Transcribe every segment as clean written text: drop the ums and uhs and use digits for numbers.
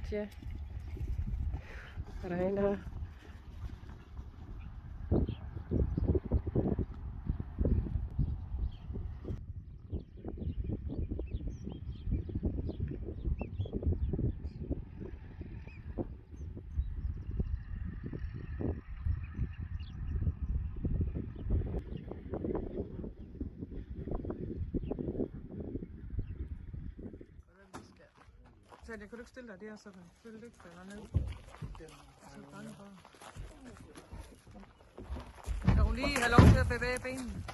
Katja, Rainer. Så kan du ikke stille dig der, så den selvfølgelig ikke falder ned. Så bange for. Kan du lige have lov til at bevæge benene?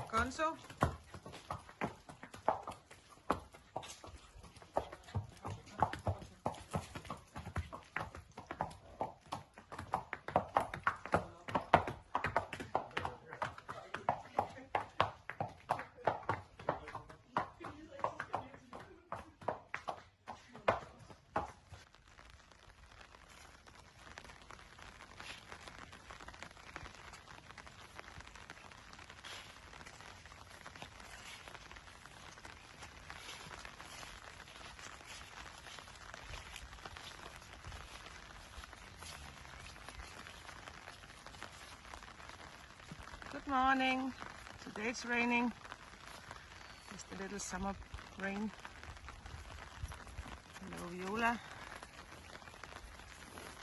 Gonzo? Good morning. Today it's raining. Just a little summer rain. Hello Viola.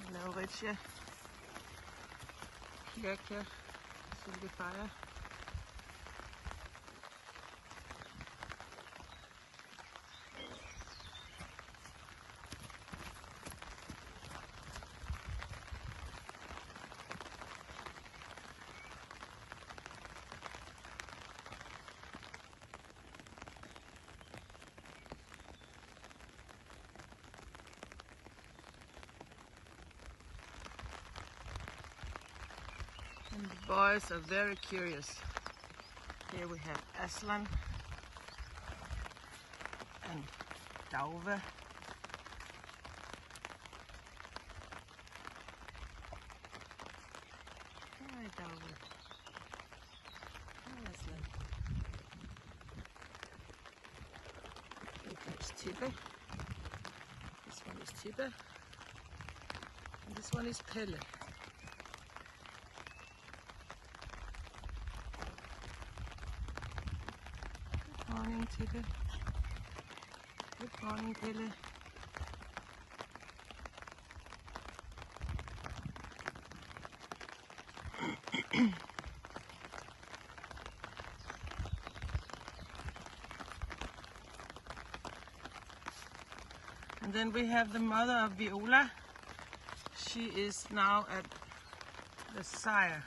Hello Richie. Kirke. Silkefire. And the boys are very curious. Here we have Aslan and Dauve. Hi Dauve. Hi Aslan. Here is Tippe. This one is Tippe. And this one is Pelle. Good morning, Tippe. Good morning, Pelle. And then we have the mother of Viola. She is now at the sire,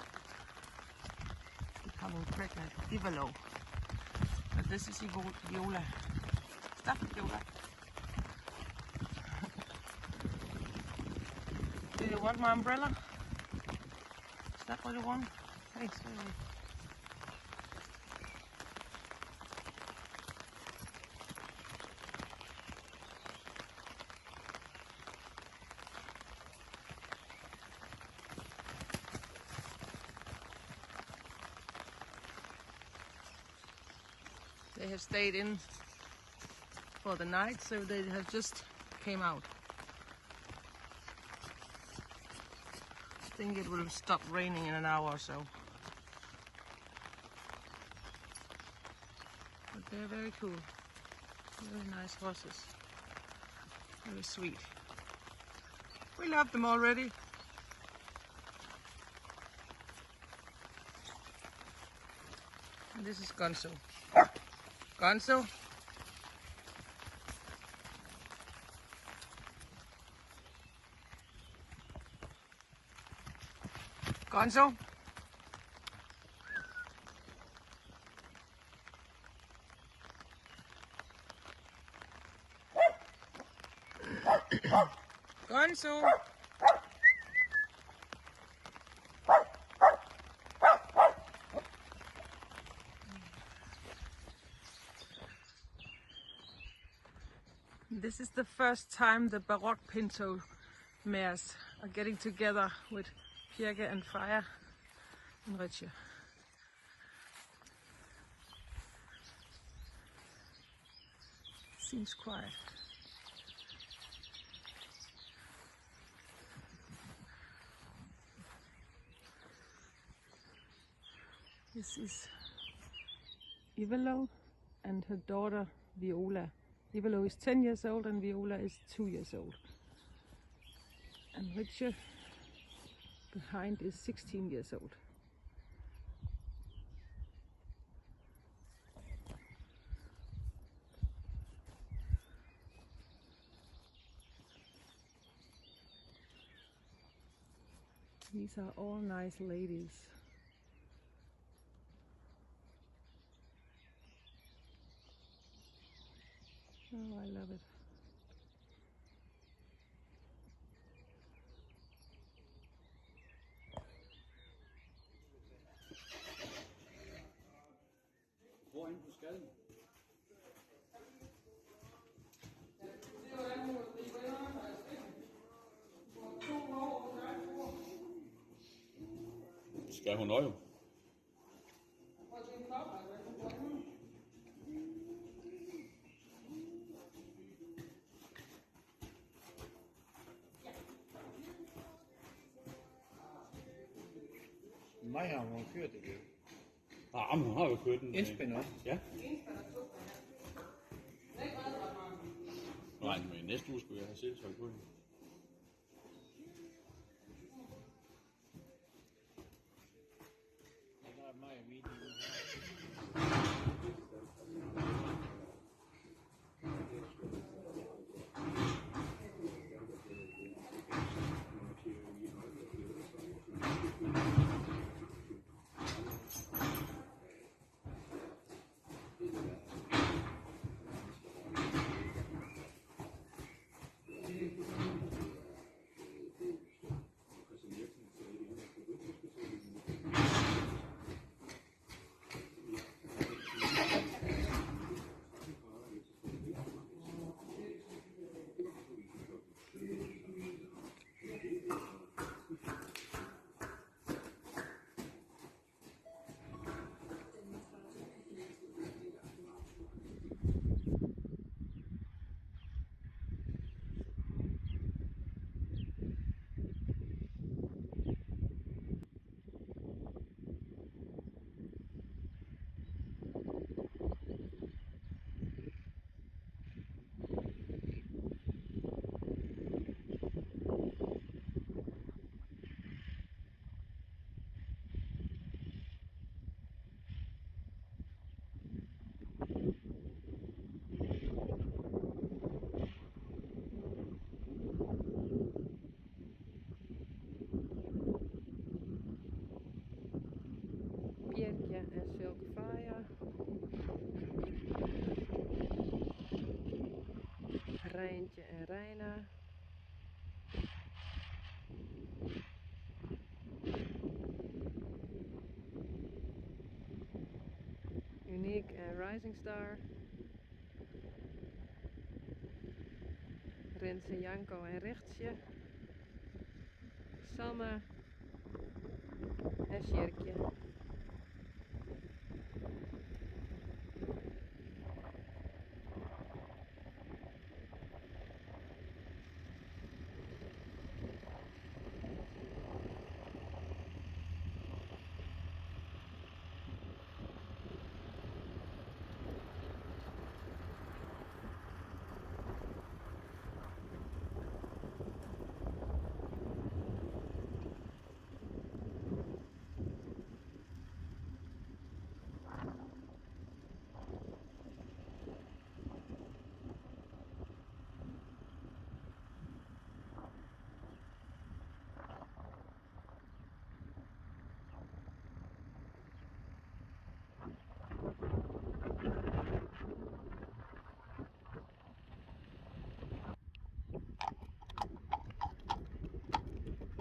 becoming pregnant, Ivalo. But this is Viola. Stop, Viola. Do you want my umbrella? Is that what you want? Hey, stay away. They have stayed in for the night, so they have just came out. I think it will stop raining in an hour or so. But they're very cool. Very nice horses. Very sweet. We love them already. And this is Gonzo. Gonzo. Gonzo. Gonzo. This is the first time the Baroque Pinto mares are getting together with Pirke and Freya. En Ritje. Seems quiet. This is Ivalo and her daughter Viola. Ivalo is 10 years old and Viola is 2 years old. And Ritje behind is 16 years old. These are all nice ladies. Oh, I love it. Hvor inde på skaden? Skal hun også? Mig har hun kørt det. Ah, men hun har jo kørt den. Indspænd også. Ja. Nej, men næste uge skulle jeg have set tøj på hende. Der er mig og min. Bjerke en Silke Fire. Rijntje en Reina. Unique en Rising Star. Renze, Janko en Richtje. Sanne en Sjerkje.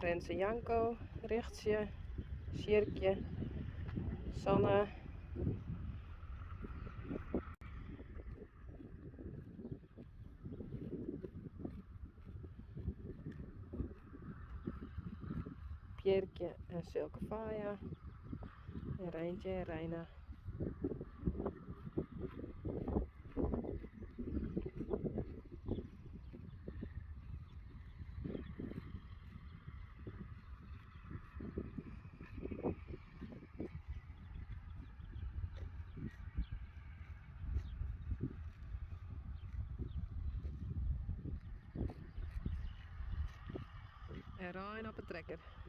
Renze, Janko, Richtje, Sjerkje, Sanne, Bjerke en Silke Fire. Eräintje, eräinä. Eräin op het trekker.